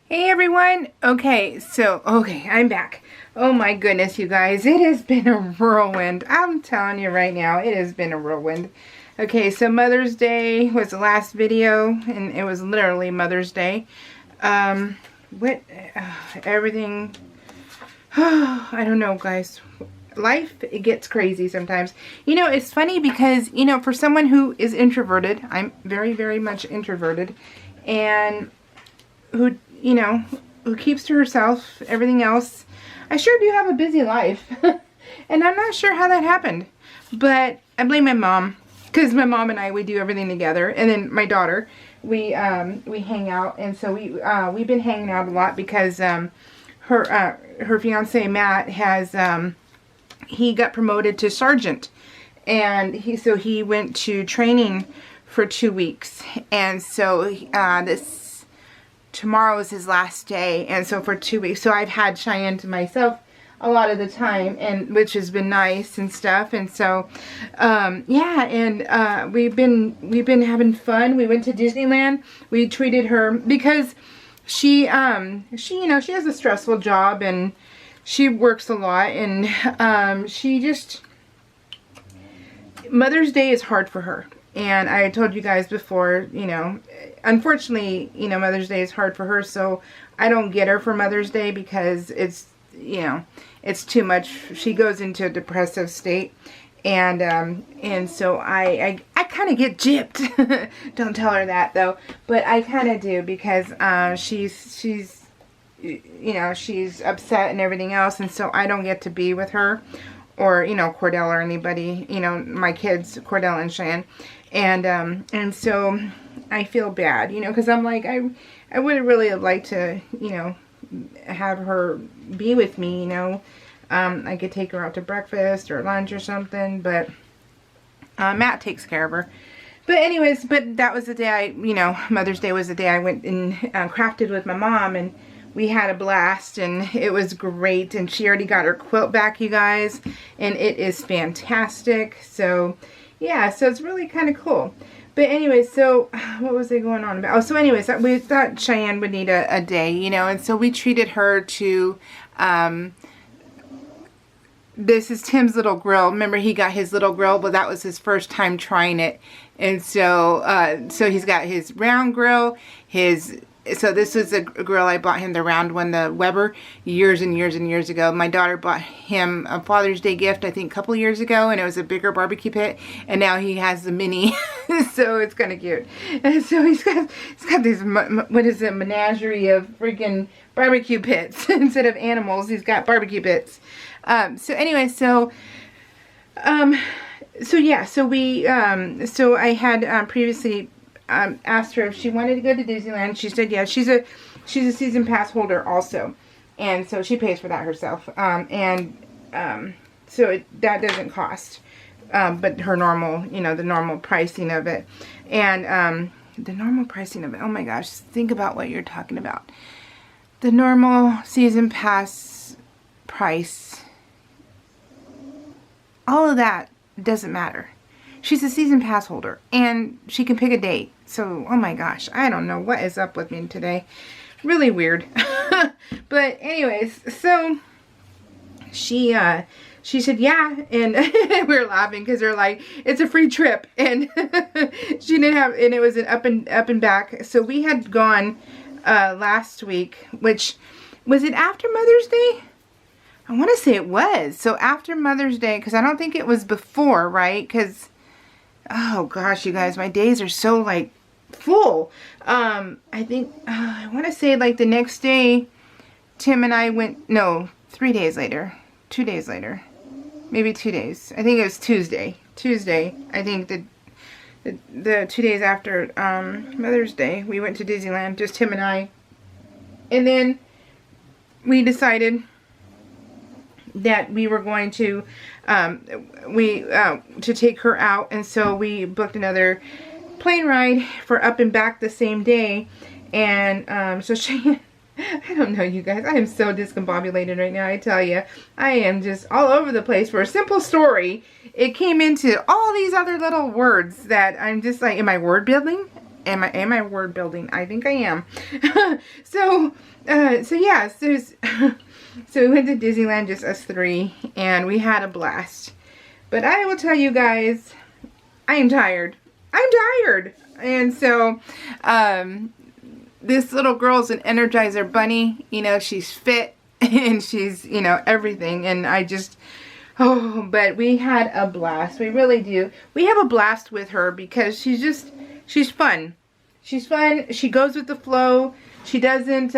Hey everyone! Okay, I'm back. Oh my goodness, you guys, it has been a whirlwind. I'm telling you right now, it has been a whirlwind. Okay, so Mother's Day was the last video, and it was literally Mother's Day. Um, what, everything, I don't know, guys. Life, it gets crazy sometimes. You know, it's funny because, you know, for someone who is introverted, I'm very, very much introverted, and who, you know, who keeps to herself, everything else. I sure do have a busy life. And I'm not sure how that happened. But I blame my mom. Because my mom and I, we do everything together. And then my daughter, we hang out. And so we've been hanging out a lot because her fiance, Matt, has, he got promoted to sergeant. And he went to training for 2 weeks. And so tomorrow is his last day, and so for 2 weeks, so I've had Cheyenne to myself a lot of the time, and which has been nice and stuff. And so yeah, and we've been having fun. We went to Disneyland. We treated her because she you know, she has a stressful job and she works a lot, and she just, Mother's Day is hard for her. And I told you guys before, you know, unfortunately, you know, Mother's Day is hard for her, so I don't get her for Mother's Day because it's, you know, it's too much. She goes into a depressive state, and so I kind of get gypped. Don't tell her that though, but I kind of do because she's you know, she's upset and everything else, and so I don't get to be with her, or, you know, Cordell or anybody, you know, my kids, Cordell and Cheyenne. And so I feel bad, you know, because I'm like, I would really have liked to, you know, have her be with me, you know. I could take her out to breakfast or lunch or something, but Matt takes care of her. But anyways, but that was the day you know, Mother's Day was the day I went and crafted with my mom, and we had a blast, and it was great. And she already got her quilt back, you guys, and it is fantastic. So yeah, so it's really kind of cool. But anyway, so what was I going on about? Oh, so anyways, we thought Cheyenne would need a day, you know, and so we treated her to, this is Tim's little grill. Remember, he got his little grill, but that was his first time trying it. And so, so he's got his round grill, so this was a grill I bought him, the round one, the Weber, years and years and years ago. My daughter bought him a Father's Day gift, I think, a couple years ago, and it was a bigger barbecue pit, and now he has the mini, so it's kind of cute. And so he's got this, what is it, menagerie of freaking barbecue pits. Instead of animals, he's got barbecue pits. So anyway, so yeah, so we, so I had previously asked her if she wanted to go to Disneyland. She said yes. She's a season pass holder also, and so she pays for that herself. So that doesn't cost, but her normal, you know, the normal pricing of it, and the normal pricing of it. Oh my gosh, think about what you're talking about. The normal season pass price, all of that doesn't matter. She's a season pass holder, and she can pick a date. So, oh my gosh, I don't know what is up with me today. Really weird. But anyways, so she said yeah, and we were laughing because they're like, it's a free trip, and she didn't have, and it was an up and back. So we had gone last week, which was it after Mother's Day? I want to say it was. So after Mother's Day, because I don't think it was before, right? Because, oh gosh, you guys, my days are so like full. I think, I want to say like the next day, Tim and I went, no, 3 days later, 2 days later, maybe 2 days. I think it was Tuesday, I think the 2 days after Mother's Day, we went to Disneyland, just Tim and I. And then we decided that we were going to to take her out, and so we booked another plane ride for up and back the same day. And so she, I don't know, you guys, I am so discombobulated right now. I tell you, I am just all over the place. For a simple story, it came into all these other little words that I'm just like, am I word building? Am I word building? I think I am. So So yeah, so, so we went to Disneyland, just us three, and we had a blast. But I will tell you guys, I am tired. I'm tired. And so, this little girl's an Energizer bunny. You know, she's fit and she's, you know, everything. And I just, oh, but we had a blast. We really do. We have a blast with her because she's fun. She's fun. She goes with the flow. She doesn't,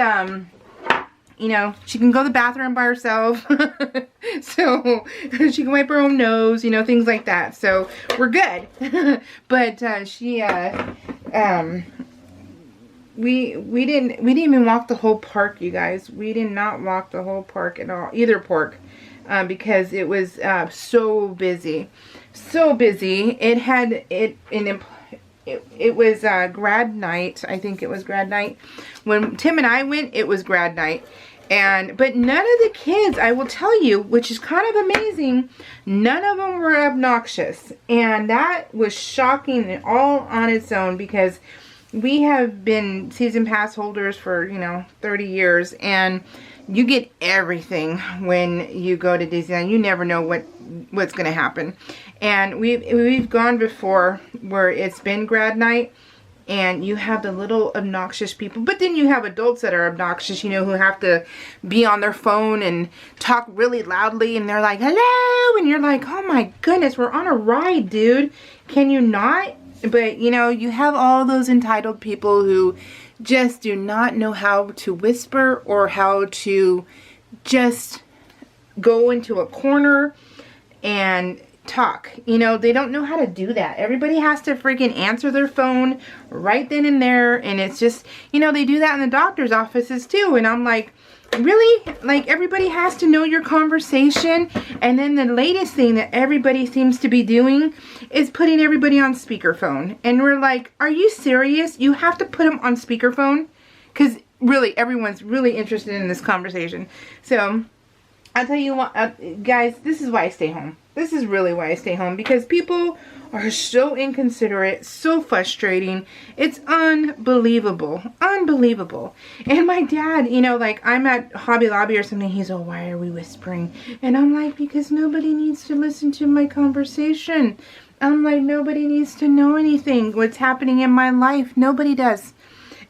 you know, she can go to the bathroom by herself. So she can wipe her own nose, you know, things like that. So we're good. But we didn't even walk the whole park, you guys. We did not walk the whole park at all, either park, because it was so busy. So busy. It was grad night. I think it was grad night. When Tim and I went, it was grad night. But none of the kids, I will tell you, which is kind of amazing, none of them were obnoxious. And that was shocking all on its own, because we have been season pass holders for, you know, 30 years. And you get everything when you go to Disneyland. You never know what's going to happen. And we've gone before where it's been grad night, and you have the little obnoxious people, but then you have adults that are obnoxious, you know, who have to be on their phone and talk really loudly, and they're like, hello, and you're like, oh my goodness, we're on a ride, dude. Can you not? But, you know, you have all those entitled people who just do not know how to whisper or how to just go into a corner and talk. You know, they don't know how to do that. Everybody has to freaking answer their phone right then and there, and it's just, you know, they do that in the doctor's offices too, and I'm like, really? Like, everybody has to know your conversation? And then the latest thing that everybody seems to be doing is putting everybody on speakerphone, and we're like, are you serious? You have to put them on speakerphone? Because really, everyone's really interested in this conversation. So I'll tell you what, guys, this is why I stay home. This is really why I stay home, because people are so inconsiderate, so frustrating. It's unbelievable. Unbelievable. And my dad, you know, like, I'm at Hobby Lobby or something, he's, oh, why are we whispering? And I'm like, because nobody needs to listen to my conversation. I'm like, nobody needs to know anything, what's happening in my life. Nobody does.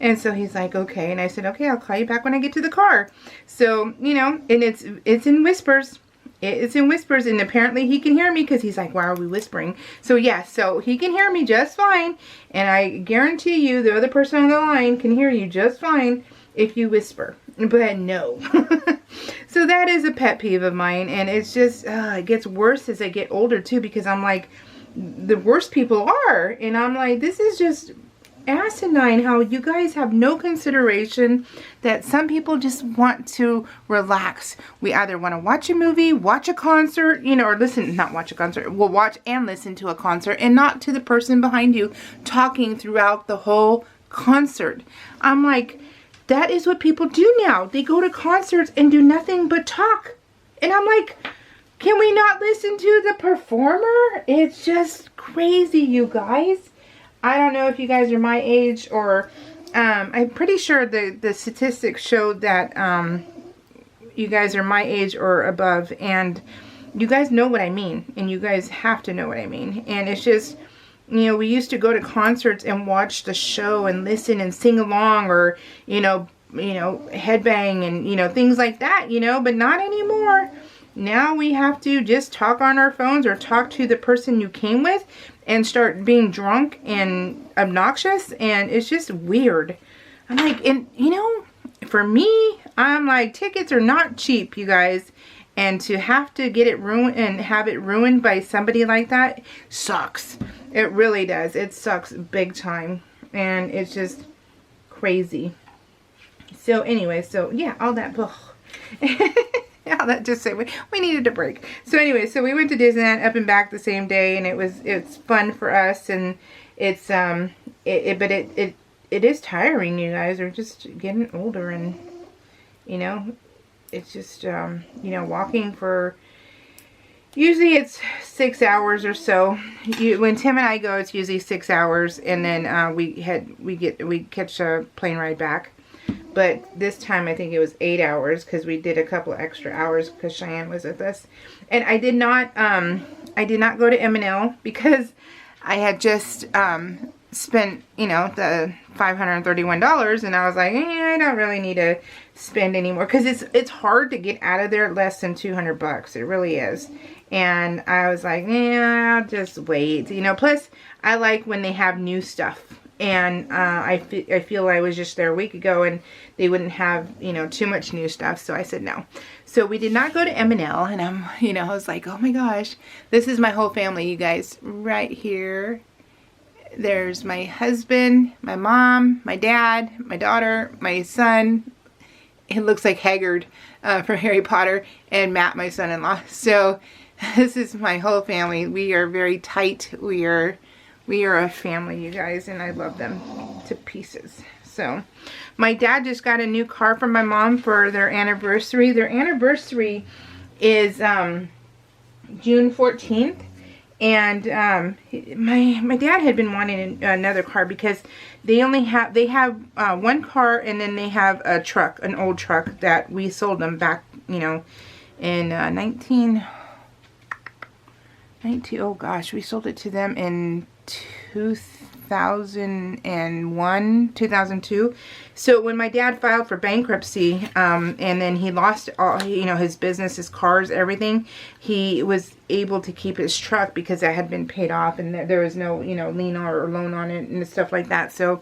And so he's like, okay. And I said, okay, I'll call you back when I get to the car. So, you know, and it's in whispers. It's in whispers, and apparently he can hear me, because he's like, why are we whispering? So yeah, so he can hear me just fine, and I guarantee you the other person on the line can hear you just fine if you whisper. But no. So that is a pet peeve of mine, and it's just, it gets worse as I get older too, because I'm like, the worst people are, and I'm like, this is just asinine how you guys have no consideration that some people just want to relax. We either want to watch a movie, watch a concert, you know, or listen, not watch a concert, we'll watch and listen to a concert, and not to the person behind you talking throughout the whole concert. I'm like, that is what people do now. They go to concerts and do nothing but talk. And I'm like, can we not listen to the performer? It's just crazy, you guys. I don't know if you guys are my age, or I'm pretty sure the statistics showed that you guys are my age or above, and you guys know what I mean, and you guys have to know what I mean. And it's just, you know, we used to go to concerts and watch the show and listen and sing along, or you know, headbang and, you know, things like that, you know, but not anymore. Now we have to just talk on our phones, or talk to the person you came with, and start being drunk and obnoxious, and it's just weird. I'm like, and you know, for me, I'm like, tickets are not cheap, you guys, and to have to get it ruined and have it ruined by somebody like that sucks. It really does. It sucks big time, and it's just crazy. So anyway, so yeah, all that. Yeah, that just said we needed a break. So anyway, so we went to Disneyland up and back the same day, and it's fun for us, and it's but it is tiring, you guys. We're just getting older, and you know, it's just you know, walking for, usually it's 6 hours or so. When Tim and I go, it's usually 6 hours, and then we catch a plane ride back. but this time I think it was 8 hours because we did a couple extra hours because Cheyenne was with us. And I did not go to M&L because I had just spent, you know, the $531, and I was like, I don't really need to spend anymore because it's hard to get out of there less than $200. It really is. And I was like, yeah, I'll just wait, you know. Plus, I like when they have new stuff. And I feel I was just there a week ago and they wouldn't have, you know, too much new stuff. So I said no. So we did not go to M&L. And I was like, oh my gosh, this is my whole family, you guys. Right here. There's my husband, my mom, my dad, my daughter, my son. It looks like Hagrid from Harry Potter, and Matt, my son-in-law. So this is my whole family. We are very tight. We are a family, you guys, and I love them to pieces. So my dad just got a new car from my mom for their anniversary. Their anniversary is June 14th. And my dad had been wanting another car because they have one car, and then they have a truck, an old truck that we sold them back, you know, in 19, oh gosh, we sold it to them in 2001, 2002. So when my dad filed for bankruptcy, and then he lost all, you know, his business, his cars, everything, he was able to keep his truck because that had been paid off and there was no, you know, lien or loan on it and stuff like that. So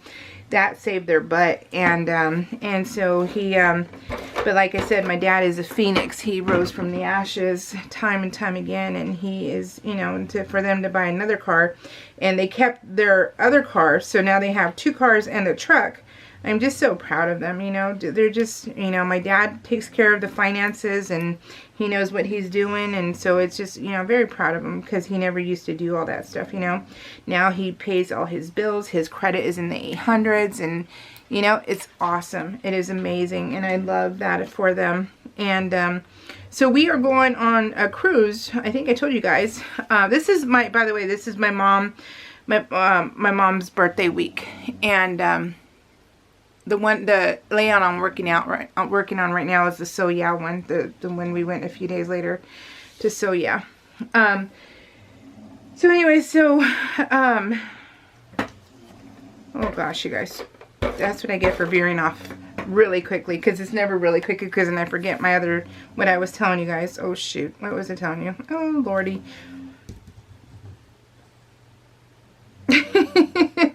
that saved their butt. And so he, but like I said, my dad is a phoenix. He rose from the ashes time and time again, and he is, you know, for them to buy another car, and they kept their other car, so now they have 2 cars and a truck. I'm just so proud of them, you know. They're just, you know, my dad takes care of the finances and he knows what he's doing, and so it's just, you know, very proud of him because he never used to do all that stuff, you know. Now he pays all his bills, his credit is in the 800s, and, you know, it's awesome. It is amazing, and I love that for them. And so we are going on a cruise. I think I told you guys. This is my, by the way, this is my mom, my mom's birthday week, and the layout I'm working on right now is the So Yeah one, the one we went a few days later to So Yeah. So anyway, so oh gosh, you guys, that's what I get for veering off really quickly, because it's never really quick, because then I forget what I was telling you guys. Oh shoot, what was I telling you? Oh lordy.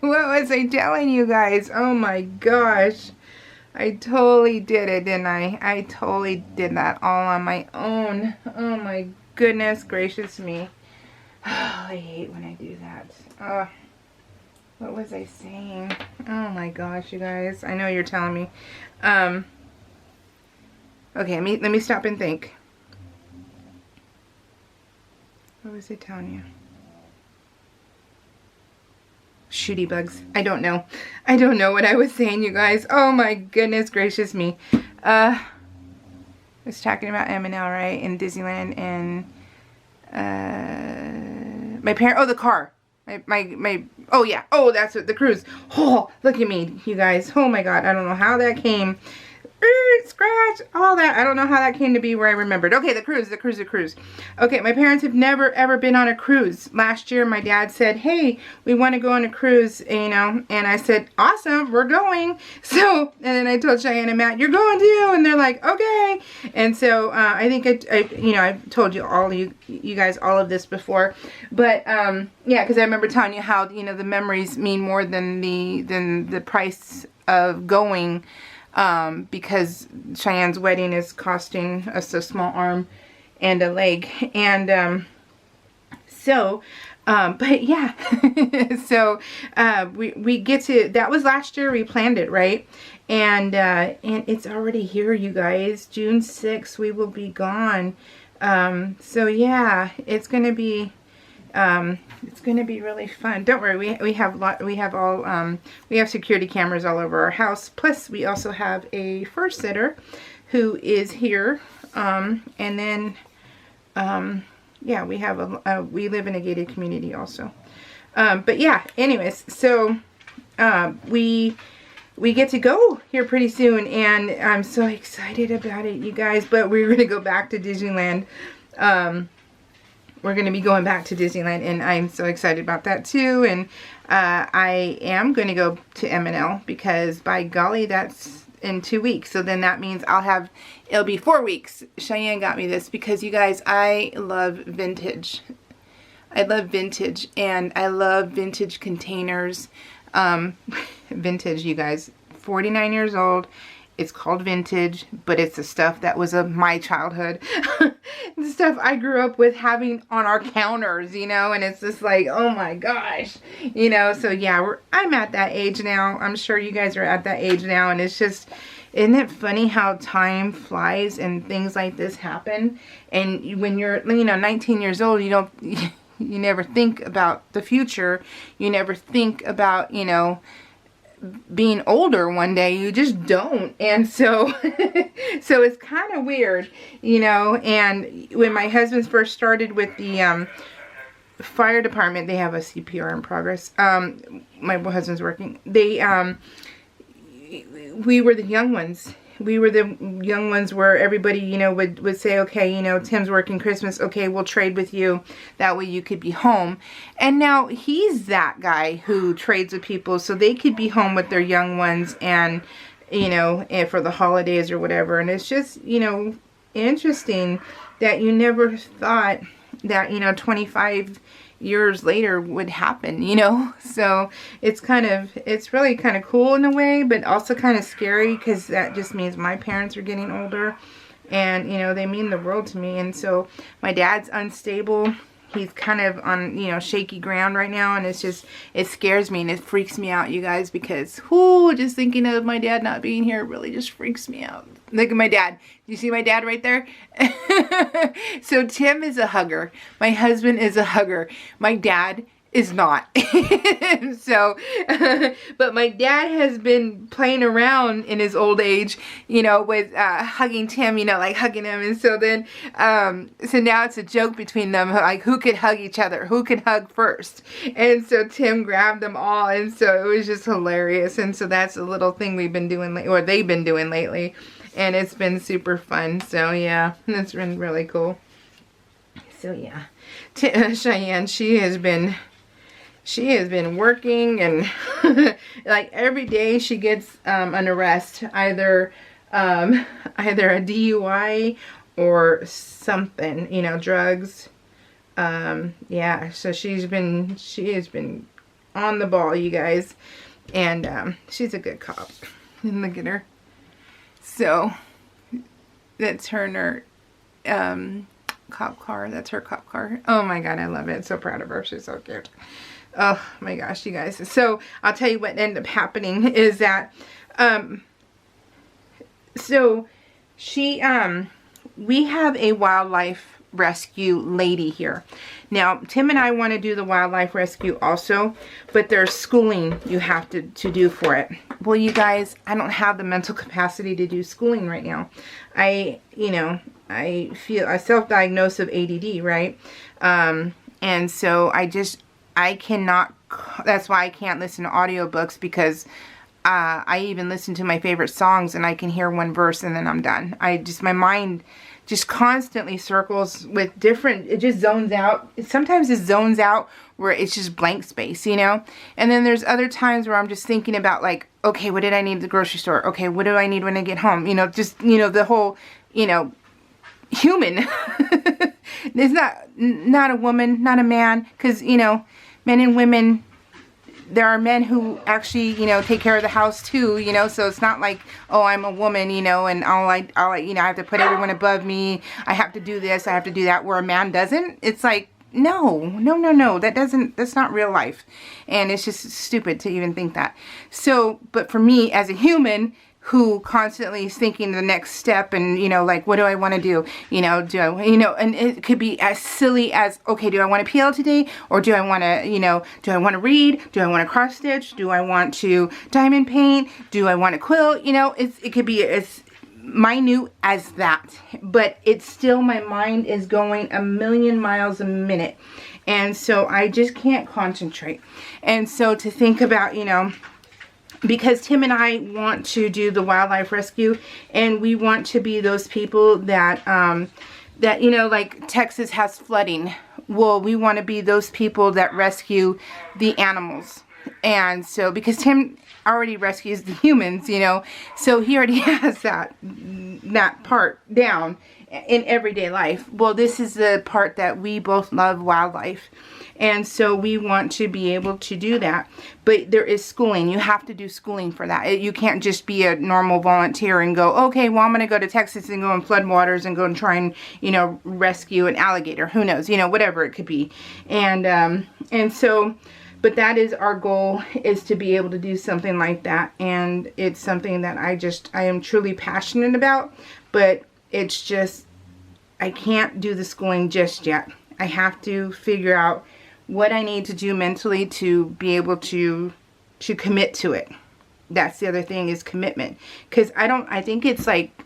What was I telling you guys? Oh my gosh. I totally did it, didn't I? I totally did that all on my own. Oh my goodness gracious me. Oh, I hate when I do that. What was I saying? Oh my gosh, you guys. I know you're telling me. Okay, let me stop and think. What was I telling you? Shooty bugs. I don't know. I don't know what I was saying, you guys. Oh my goodness gracious me. I was talking about M&L, right? In Disneyland, and my parent. Oh, the car. My. Oh yeah. Oh, that's what, the cruise. Oh, look at me, you guys. Oh my God. I don't know how that came. Scratch, all that. I don't know how that came to be where I remembered. Okay, the cruise. Okay, my parents have never ever been on a cruise. Last year my dad said, hey, we want to go on a cruise, you know, and I said, awesome, we're going. So, and then I told Cheyenne and Matt, you're going too, and they're like, okay. And so I think you know, I've told you guys all of this before, but yeah, because I remember telling you how, you know, the memories mean more than the price of going. Because Cheyenne's wedding is costing us a small arm and a leg, and but yeah. So we get to, that was last year we planned it, right? And it's already here, you guys. June 6th we will be gone. So yeah, it's gonna be really fun. Don't worry, we have security cameras all over our house. Plus, we also have a first sitter who is here. And then, yeah, we have we live in a gated community also. But yeah, anyways, so we we get to go here pretty soon, and I'm so excited about it, you guys. But we're going to go back to Disneyland. We're going to be going back to Disneyland, and I'm so excited about that too. And I am going to go to M&L because, by golly, that's in 2 weeks. So then that means it'll be 4 weeks. Cheyenne got me this because, you guys, I love vintage. I love vintage, and I love vintage containers. Vintage, you guys, 49 years old. It's called vintage, but it's the stuff that was of my childhood. The stuff I grew up with having on our counters, you know, and it's just like, oh my gosh, you know. So yeah, I'm at that age now. I'm sure you guys are at that age now, and it's just, isn't it funny how time flies and things like this happen? And when you're, you know, 19 years old, you never think about the future. You never think about, you know, being older one day. You just don't. And so so it's kind of weird, you know. And when my husband first started with the fire department, they have a CPR in progress. My husband's working. We were the young ones. We were the young ones where everybody, you know, would say, okay, you know, Tim's working Christmas. Okay, we'll trade with you. That way you could be home. And now he's that guy who trades with people so they could be home with their young ones and, you know, and for the holidays or whatever. And it's just, you know, interesting that you never thought that, you know, 25 years later would happen, you know. So it's really kind of cool in a way, but also kind of scary because that just means my parents are getting older, and, you know, they mean the world to me. And so my dad's unstable. He's kind of on, you know, shaky ground right now, and it's just, it scares me and it freaks me out, you guys, because just thinking of my dad not being here really just freaks me out. Look at my dad. You see my dad right there? So Tim is a hugger. My husband is a hugger. My dad is not. So, but my dad has been playing around in his old age, you know, with hugging Tim, you know, like hugging him. And so then, so now it's a joke between them, like who could hug each other, who could hug first. And so Tim grabbed them all, and so it was just hilarious. And so that's a little thing we've been doing, or they've been doing lately. And it's been super fun. So yeah, it's been really cool. So yeah, Cheyenne, she has been working, and like every day she gets an arrest, either a DUI or something, you know, drugs. Yeah, so she has been on the ball, you guys, and she's a good cop. And look at her. So that's her cop car. That's her cop car. Oh my god, I love it. So proud of her. She's so cute. Oh my gosh, you guys. So I'll tell you what ended up happening is that so we have a wildlife rescue lady here. Now Tim and I want to do the wildlife rescue also, but there's schooling you have to do for it. Well, you guys, I don't have the mental capacity to do schooling right now. I feel a self-diagnosis of ADD, right? And so I cannot, that's why I can't listen to audiobooks, because I even listen to my favorite songs and I can hear one verse and then I'm done. My mind just constantly circles with different, it just zones out. Sometimes it zones out where it's just blank space, you know? And then there's other times where I'm just thinking about, like, okay, what did I need at the grocery store? Okay, what do I need when I get home? You know, just, you know, the whole, you know, human. It's not a woman, not a man, because, you know, men and women, there are men who actually, you know, take care of the house too, you know, so it's not like, oh, I'm a woman, you know, and you know, I have to put everyone above me, I have to do this, I have to do that, where a man doesn't. It's like, no, that's not real life, and it's just stupid to even think that. So, but for me, as a human who constantly is thinking the next step, and, you know, like, what do I want to do? You know, and it could be as silly as, okay, do I want to peel today? Or do I want to, you know, do I want to read? Do I want to cross stitch? Do I want to diamond paint? Do I want to quilt? You know, it could be as minute as that. But it's still, my mind is going a million miles a minute. And so I just can't concentrate. And so to think about, you know, because Tim and I want to do the wildlife rescue, and we want to be those people that, that, you know, like Texas has flooding. Well, we want to be those people that rescue the animals. And so, because Tim already rescues the humans, you know, so he already has that part down in everyday life. Well, this is the part that we both love, wildlife. And so we want to be able to do that. But there is schooling. You have to do schooling for that. You can't just be a normal volunteer and go, okay, well, I'm going to go to Texas and go in floodwaters and go and try and, you know, rescue an alligator. Who knows? You know, whatever it could be. And so, but that is our goal, is to be able to do something like that. And it's something that I am truly passionate about. But it's just, I can't do the schooling just yet. I have to figure out what I need to do mentally to be able to commit to it. That's the other thing, is commitment. Because I think it's like,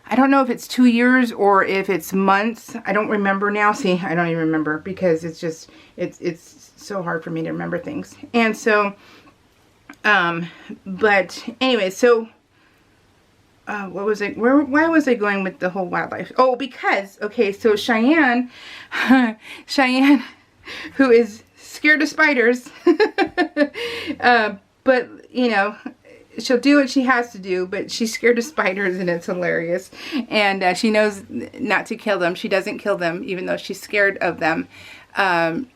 I don't know if it's 2 years or if it's months. I don't remember now. See, I don't even remember, because it's just, it's so hard for me to remember things. And so, but anyway, so, what was it? Why was I going with the whole wildlife? Oh, because, okay, so Cheyenne, who is scared of spiders, but, you know, she'll do what she has to do, but she's scared of spiders, and it's hilarious. And she knows not to kill them. She doesn't kill them, even though she's scared of them.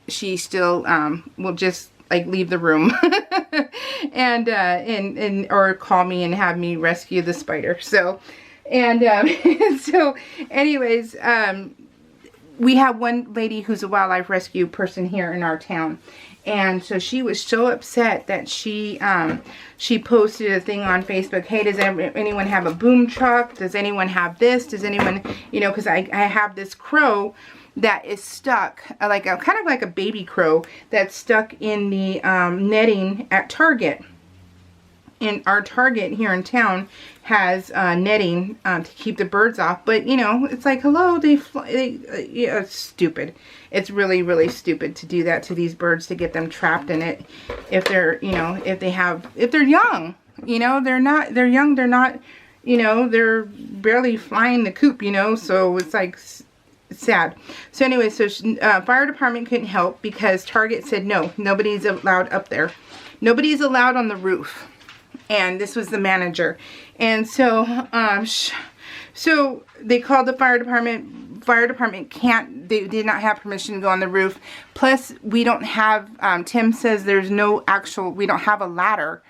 She still will just, like, leave the room and or call me and have me rescue the spider. So, and so anyways, we have one lady who's a wildlife rescue person here in our town. And so she was so upset that she posted a thing on Facebook. Hey, does anyone have a boom truck? Does anyone have this? Does anyone, you know, because I have this crow that is stuck, like a kind of like a baby crow that's stuck in the netting at Target. And our Target here in town has netting to keep the birds off. But, you know, it's like, hello, yeah, it's stupid. It's really, really stupid to do that to these birds, to get them trapped in it. If they're, you know, if they're young, you know, they're young, they're not, you know, they're barely flying the coop, you know, so it's like, sad. So anyway, so fire department couldn't help because Target said no, nobody's allowed up there. Nobody's allowed on the roof. And this was the manager. And so, so they called the fire department. Fire department they did not have permission to go on the roof. Plus, we don't have, Tim says there's no actual, we don't have a ladder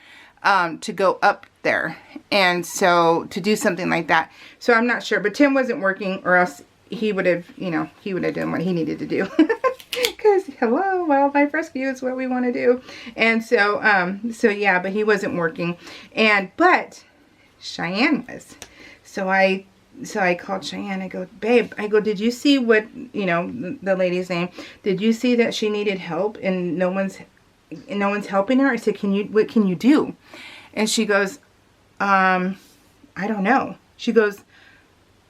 to go up there. And so, to do something like that. So, I'm not sure. But Tim wasn't working, or else he would have, you know, he would have done what he needed to do. Because, hello, wildlife rescue is what we want to do. And so, so yeah, but he wasn't working. But Cheyenne was. So I called Cheyenne. I go, babe, I go, did you see what, you know, the lady's name? Did you see that she needed help and no one's helping her? I said, what can you do? And she goes, I don't know. She goes,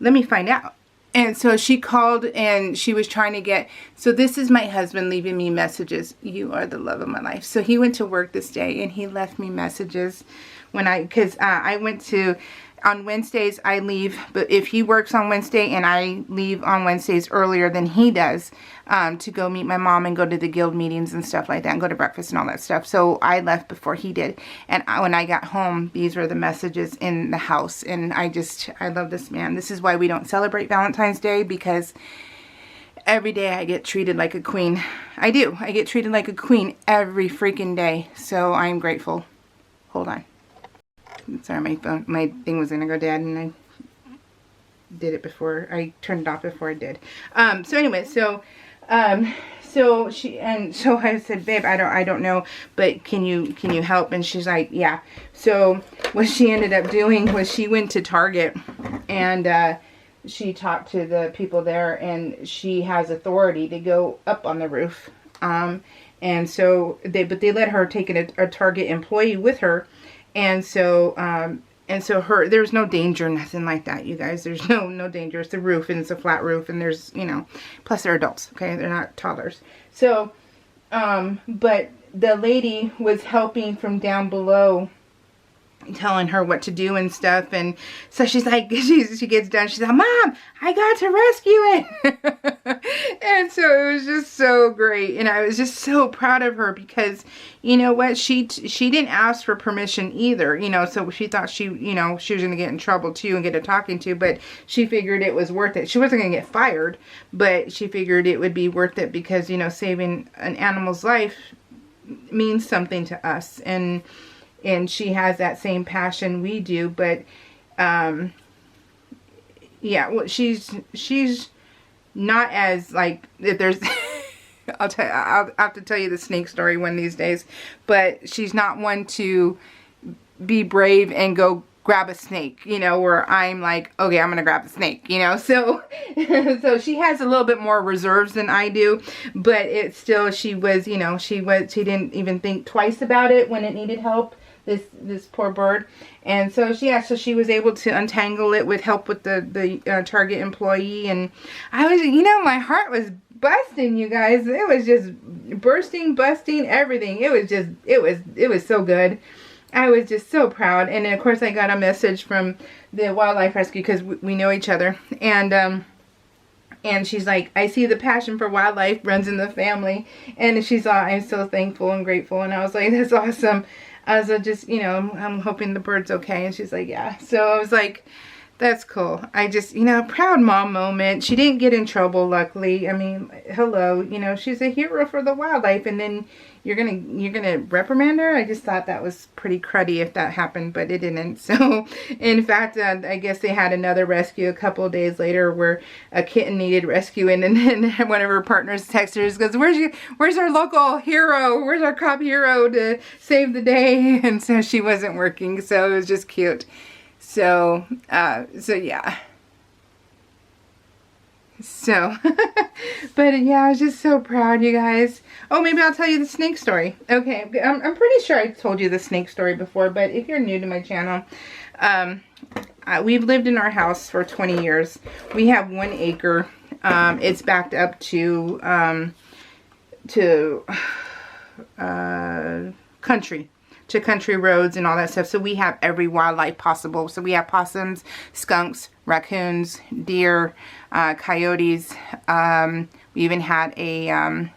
let me find out. And so she called and she was trying to get, so this is my husband leaving me messages. You are the love of my life. So he went to work this day and he left me messages because I went to, on Wednesdays I leave, but if he works on Wednesday and I leave on Wednesdays earlier than he does to go meet my mom and go to the guild meetings and stuff like that and go to breakfast and all that stuff. So I left before he did. And when I got home, these were the messages in the house. And I love this man. This is why we don't celebrate Valentine's Day, because every day I get treated like a queen. I do. I get treated like a queen every freaking day. So I'm grateful. Hold on. Sorry, my thing was gonna go dead, and I did it before. I turned it off before I did. So anyway, so I said, babe, I don't know, but can you help? And she's like, yeah. So what she ended up doing was she went to Target and she talked to the people there, and she has authority to go up on the roof. And so they let her take a Target employee with her. And so there's no danger, nothing like that, you guys. There's no danger. It's the roof, and it's a flat roof, and there's, you know, plus they're adults, okay? They're not toddlers. So, but the lady was helping from down below telling her what to do and stuff. And so she's like, she gets done, she's like, Mom, I got to rescue it. And so it was just so great, and I was just so proud of her, because you know what, she didn't ask for permission either, you know, so she thought she was gonna get in trouble too and get a talking to, but she figured it was worth it. She wasn't gonna get fired, but she figured it would be worth it, because you know, saving an animal's life means something to us, and she has that same passion we do. But yeah, well, she's not as, like, if there's I'll have to tell you the snake story one of these days, but she's not one to be brave and go grab a snake, you know, where I'm like, okay, I'm gonna grab a snake, you know. So so she has a little bit more reserves than I do, but it's still, she didn't even think twice about it when it needed help, this poor bird. And so she was able to untangle it with help with the Target employee. And I was, you know, my heart was busting, you guys. It was just bursting, busting, everything. It was so good. I was just so proud. And of course I got a message from the wildlife rescue, because we know each other, and she's like, I see the passion for wildlife runs in the family. And she's like, I'm so thankful and grateful. And I was like, that's awesome. I was just, you know, I'm hoping the bird's okay. And she's like, yeah. So I was like, that's cool. I just, you know, proud mom moment. She didn't get in trouble, luckily. I mean, hello, you know, she's a hero for the wildlife, and then you're gonna reprimand her? I just thought that was pretty cruddy if that happened, but it didn't. So, in fact, I guess they had another rescue a couple of days later where a kitten needed rescuing, and then one of her partners texted her, goes, where's our local hero? Where's our cop hero to save the day? And so she wasn't working, so it was just cute. So yeah. So, but yeah, I was just so proud, you guys. Oh, maybe I'll tell you the snake story. Okay, I'm pretty sure I told you the snake story before, but if you're new to my channel, we've lived in our house for 20 years. We have 1 acre. It's backed up to country roads and all that stuff. So we have every wildlife possible. So we have possums, skunks, raccoons, deer, coyotes. We even had a,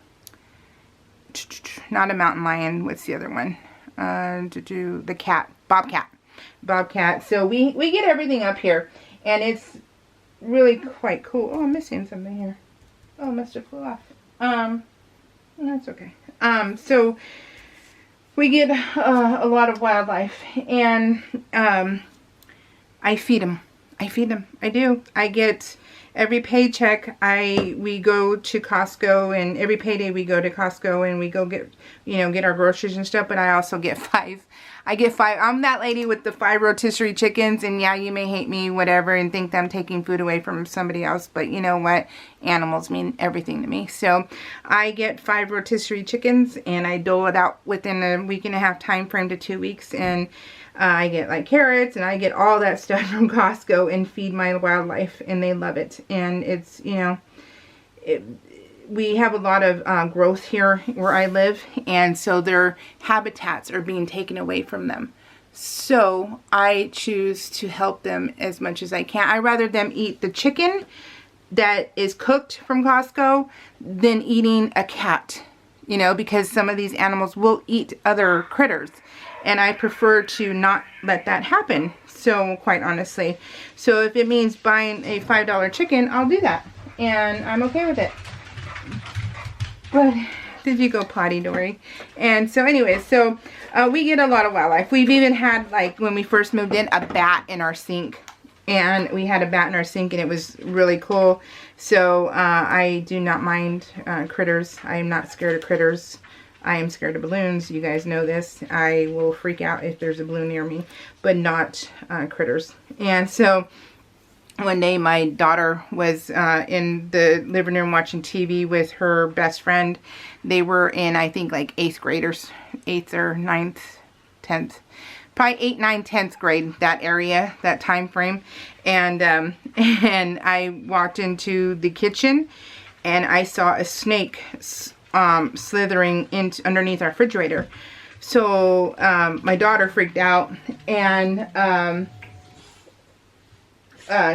not a mountain lion, what's the other one? The cat, bobcat. So we get everything up here, and it's really quite cool. Oh, I'm missing something here. Oh, it must have flew off. That's okay. So we get a lot of wildlife, and I feed them. I do. I get every paycheck. We go to Costco, and every payday we go to Costco and we go get our groceries and stuff. But I also get 5. I get 5. I'm that lady with the 5 rotisserie chickens, and yeah, you may hate me, whatever, and think that I'm taking food away from somebody else, but you know what? Animals mean everything to me. So I get 5 rotisserie chickens, and I dole it out within a week and a half time frame to 2 weeks, and I get like carrots, and I get all that stuff from Costco and feed my wildlife, and they love it. And it's, you know, we have a lot of growth here where I live, and so their habitats are being taken away from them. So I choose to help them as much as I can. I'd rather them eat the chicken that is cooked from Costco than eating a cat, you know, because some of these animals will eat other critters, and I prefer to not let that happen. So quite honestly, so if it means buying a $5 chicken, I'll do that, and I'm okay with it. But did you go potty, Dory? And so anyways, so we get a lot of wildlife. We've even had, like, when we first moved in, a bat in our sink. And we had a bat in our sink, and it was really cool. So I do not mind critters. I am not scared of critters. I am scared of balloons. You guys know this. I will freak out if there's a balloon near me, but not critters. And so one day my daughter was in the living room watching TV with her best friend. They were in, I think, like 8th graders, 8th or 9th, 10th. Probably 8th, 9th, 10th grade, that area, that time frame. And I walked into the kitchen, and I saw a snake slithering underneath our refrigerator. So my daughter freaked out, and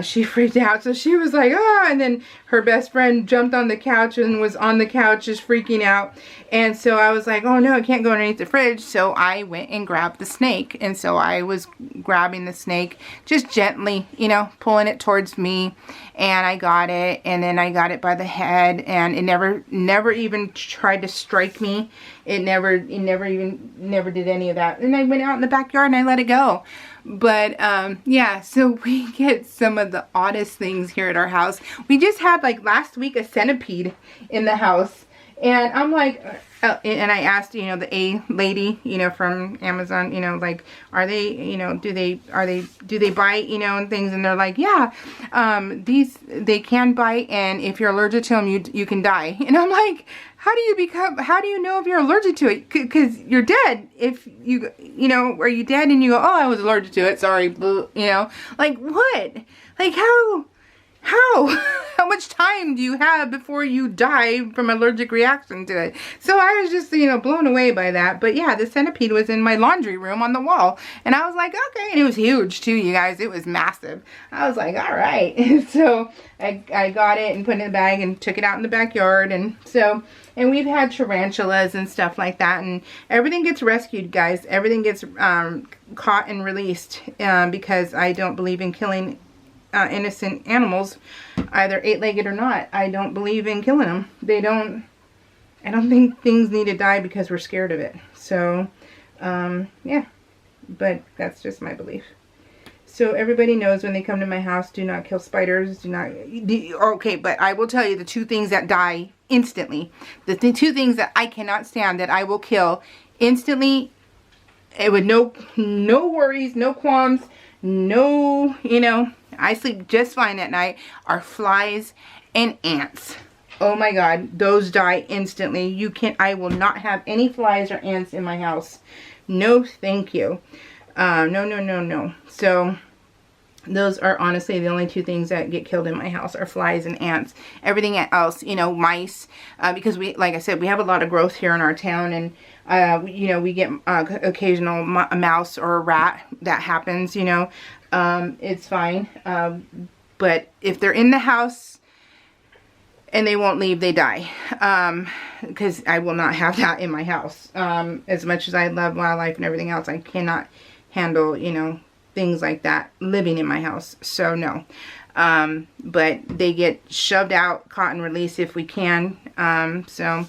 she freaked out. So she was like, ah, and then her best friend jumped on the couch and was on the couch just freaking out. And so I was like, oh no, it can't go underneath the fridge. So I went and grabbed the snake. And so I was grabbing the snake, just gently, you know, pulling it towards me. And I got it, and then I got it by the head, and it never even tried to strike me. It never did any of that. And I went out in the backyard and I let it go. But yeah, so we get some of the oddest things here at our house. We just had, like, last week a centipede in the house, and I'm like, and I asked, you know, the A lady, you know, from Amazon, you know, like, are they, you know, do they bite, you know, and things, and they're like, yeah, they can bite, and if you're allergic to them, you can die. And I'm like, how do you know if you're allergic to it? Because you're dead. If you know, are you dead and you go, oh, I was allergic to it, sorry, you know, like, what? Like, how much time do you have before you die from allergic reaction to it? So I was just, you know, blown away by that. But yeah, the centipede was in my laundry room on the wall, and I was like, okay. And it was huge too, you guys. It was massive. I was like, all right. And so I got it and put it in a bag and took it out in the backyard. And so, and we've had tarantulas and stuff like that, and everything gets rescued, guys. Everything gets caught and released, because I don't believe in killing innocent animals, either 8-legged or not. I don't believe in killing them. I don't think things need to die because we're scared of it. So, yeah, but that's just my belief. So everybody knows when they come to my house, do not kill spiders, okay, but I will tell you the two things that die instantly, the two things that I cannot stand that I will kill instantly, with no worries, no qualms, no, you know, I sleep just fine at night, are flies and ants. Oh my God, those die instantly. I will not have any flies or ants in my house. No, thank you. No. So those are honestly the only two things that get killed in my house are flies and ants. Everything else, you know, mice, because like I said, we have a lot of growth here in our town, and you know, we get occasional mouse or a rat that happens, you know. It's fine. But if they're in the house and they won't leave, they die. Because I will not have that in my house. As much as I love wildlife and everything else, I cannot handle, you know, things like that living in my house. So no. But they get shoved out, caught and released if we can. So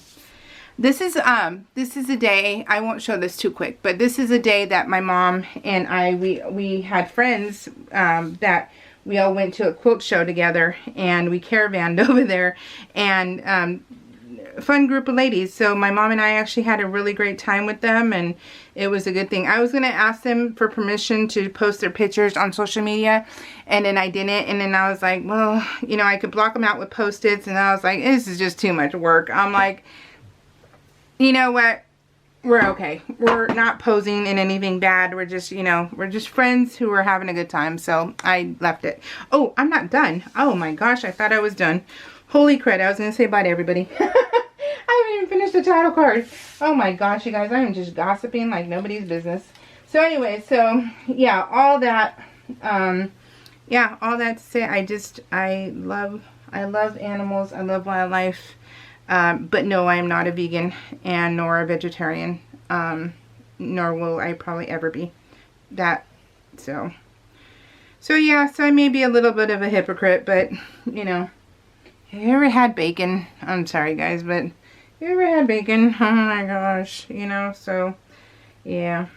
this is a day, I won't show this too quick, but this is a day that my mom and I, we had friends, that we all went to a quilt show together, and we caravanned over there, and, fun group of ladies. So my mom and I actually had a really great time with them, and it was a good thing. I was going to ask them for permission to post their pictures on social media, and then I didn't, and then I was like, well, you know, I could block them out with Post-its, and I was like, this is just too much work. I'm like, you know what, we're okay. We're not posing in anything bad. We're just, you know, we're just friends who are having a good time. So I left it. Oh, I'm not done. Oh my gosh, I thought I was done. Holy crud, I was going to say bye to everybody. I haven't even finished the title card. Oh my gosh, you guys, I am just gossiping like nobody's business. So anyway, so yeah, all that, yeah, all that to say, I love animals. I love wildlife. But no, I am not a vegan, and nor a vegetarian, nor will I probably ever be that. So yeah, so I may be a little bit of a hypocrite, but you know, have you ever had bacon? I'm sorry guys, but have you ever had bacon? Oh my gosh, you know, so yeah.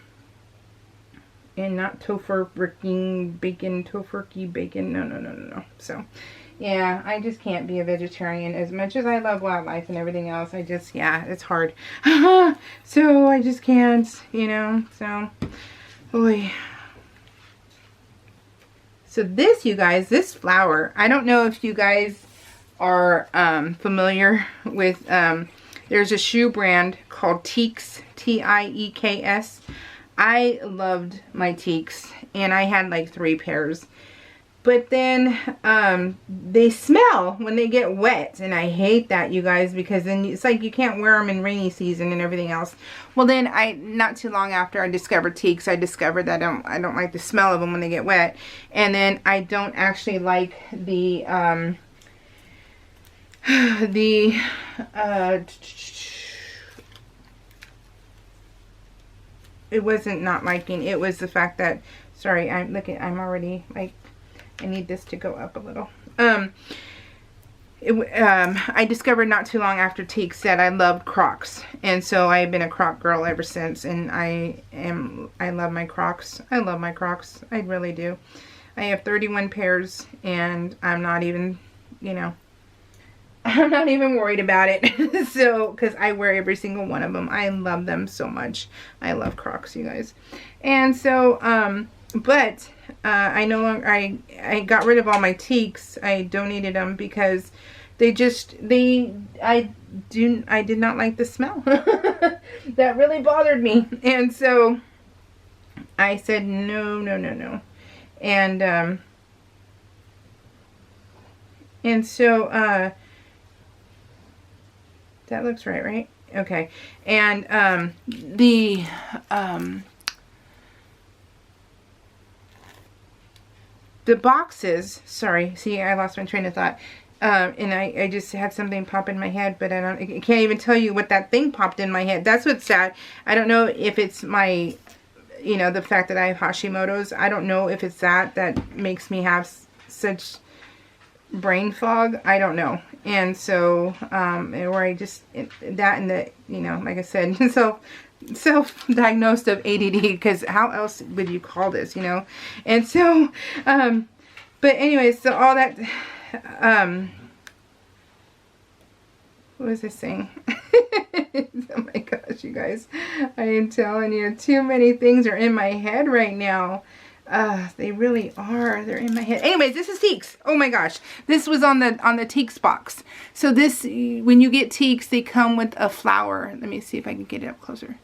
And not tofurkey bacon, no. So yeah, I just can't be a vegetarian. As much as I love wildlife and everything else, I just, yeah, it's hard. So I just can't, you know, so, boy. So this, you guys, this flower, I don't know if you guys are familiar with, there's a shoe brand called Teeks, T-I-E-K-S. I loved my Teeks, and I had like 3 pairs. But then they smell when they get wet, and I hate that, you guys, because then it's like you can't wear them in rainy season and everything else. Well, then not too long after I discovered teaks, I discovered that I don't like the smell of them when they get wet. And then I don't actually like the it wasn't not liking, it was the fact that, sorry, I'm already like, I need this to go up a little. I discovered not too long after teaks that I loved Crocs, and so I've been a Croc girl ever since. And I love my Crocs. I love my Crocs. I really do. I have 31 pairs, and I'm not even, you know, I'm not even worried about it. So, because I wear every single one of them. I love them so much. I love Crocs, you guys. And so, but I no longer, I got rid of all my teaks. I donated them because I did not like the smell. That really bothered me. And so I said, no, no, no, no. And so, that looks right? Okay. And, the boxes, sorry, see, I lost my train of thought. And I just had something pop in my head, but I can't even tell you what that thing popped in my head. That's what's sad. I don't know if it's my, you know, the fact that I have Hashimoto's. I don't know if it's that makes me have such brain fog. I don't know. And so, or I just, that and the, you know, like I said, self-diagnosed of ADD, because how else would you call this, you know? And so, but anyways, so all that, what was I saying? Oh my gosh, you guys, I am telling you, too many things are in my head right now. They really are. They're in my head. Anyways, this is teaks. Oh my gosh. This was on the teaks box. So this, when you get teaks, they come with a flower. Let me see if I can get it up closer.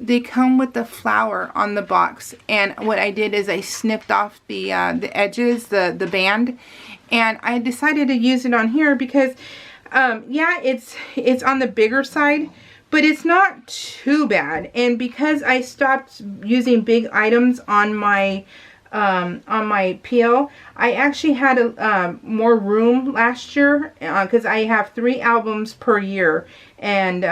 They come with the flower on the box. And what I did is I snipped off the edges, the band. And I decided to use it on here because, yeah, it's on the bigger side. But it's not too bad. And because I stopped using big items on my PL, I actually had more room last year because I have 3 albums per year, and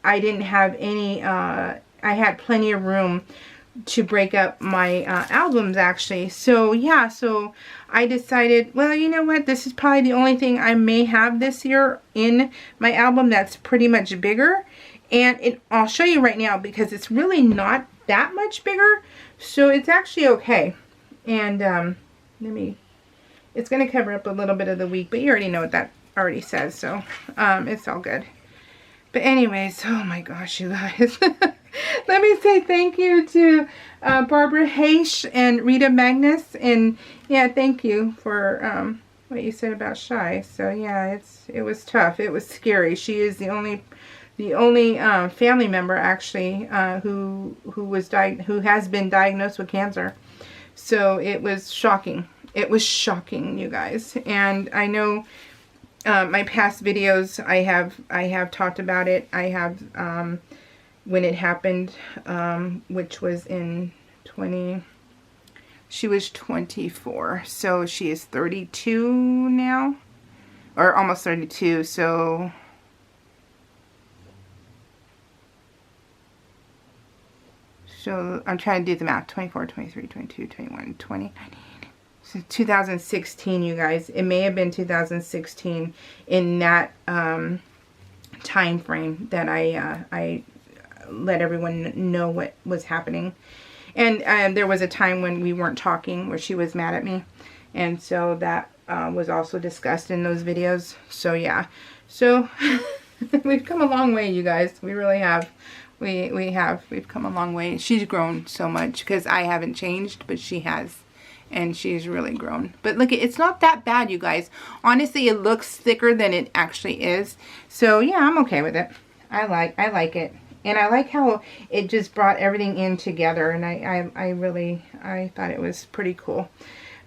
I didn't have any. I had plenty of room to break up my albums, actually. So yeah, so I decided, well, you know what, this is probably the only thing I may have this year in my album that's pretty much bigger. And I'll show you right now, because it's really not that much bigger, so it's actually okay. And it's going to cover up a little bit of the week, but you already know what that already says, so it's all good. But anyways, oh my gosh, you guys. Let me say thank you to Barbara Haish and Rita Magnus. And yeah, thank you for what you said about Shy. So yeah, it was tough. It was scary. She is the only family member, actually, who has been diagnosed with cancer. So it was shocking. It was shocking, you guys. And I know my past videos, I have talked about it. I have when it happened, which was in she was 24, so she is 32 now, or almost 32, so I'm trying to do the math. 24, 23, 22, 21, 20, 19. So 2016, you guys. It may have been 2016 in that time frame that I let everyone know what was happening. And there was a time when we weren't talking, where she was mad at me. And so that was also discussed in those videos. So yeah. So we've come a long way, you guys. We really have. We've come a long way. She's grown so much, because I haven't changed, but she has. And she's really grown. But look, it's not that bad, you guys. Honestly, it looks thicker than it actually is. So yeah, I'm okay with it. I like it. And I like how it just brought everything in together. And I thought it was pretty cool.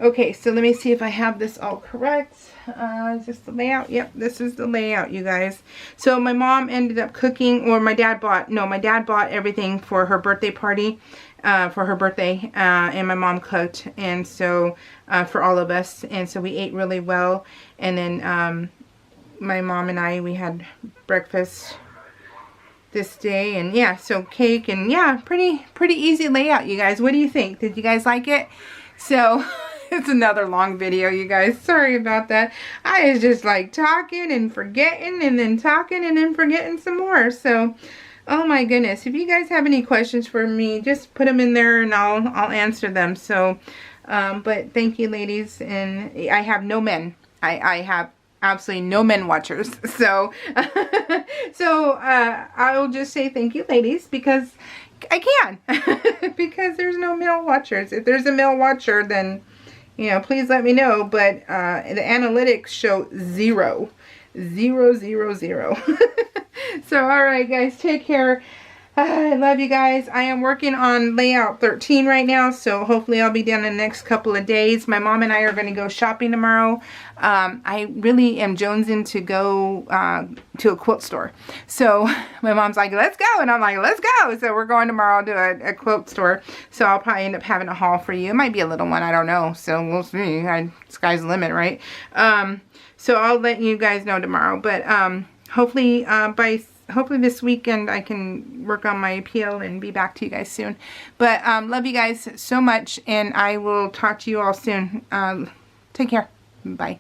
Okay, so let me see if I have this all correct. Is this the layout? Yep, this is the layout, you guys. So my mom ended up cooking, or my dad bought everything for her birthday party, and my mom cooked, and so for all of us, and so we ate really well. And then my mom and I, we had breakfast this day, and yeah, so cake, and yeah, pretty easy layout, you guys. What do you think? Did you guys like it? So it's another long video, you guys. Sorry about that. I was just like talking and forgetting, and then talking and then forgetting some more. So, oh my goodness. If you guys have any questions for me, just put them in there and I'll answer them. So, but thank you, ladies. And I have no men. I have absolutely no men watchers. So, I'll just say thank you, ladies, because I can. Because there's no male watchers. If there's a male watcher, then, you know, please let me know. But the analytics show 0. 0, 0, 0. So, alright, guys, take care. I love you guys. I am working on layout 13 right now, so hopefully I'll be done in the next couple of days. My mom and I are going to go shopping tomorrow. I really am jonesing to go to a quilt store. So my mom's like, let's go. And I'm like, let's go. So we're going tomorrow to a quilt store. So I'll probably end up having a haul for you. It might be a little one. I don't know. So we'll see. Sky's the limit, right? So I'll let you guys know tomorrow. But hopefully hopefully this weekend I can work on my appeal and be back to you guys soon. But love you guys so much, and I will talk to you all soon. Take care. Bye.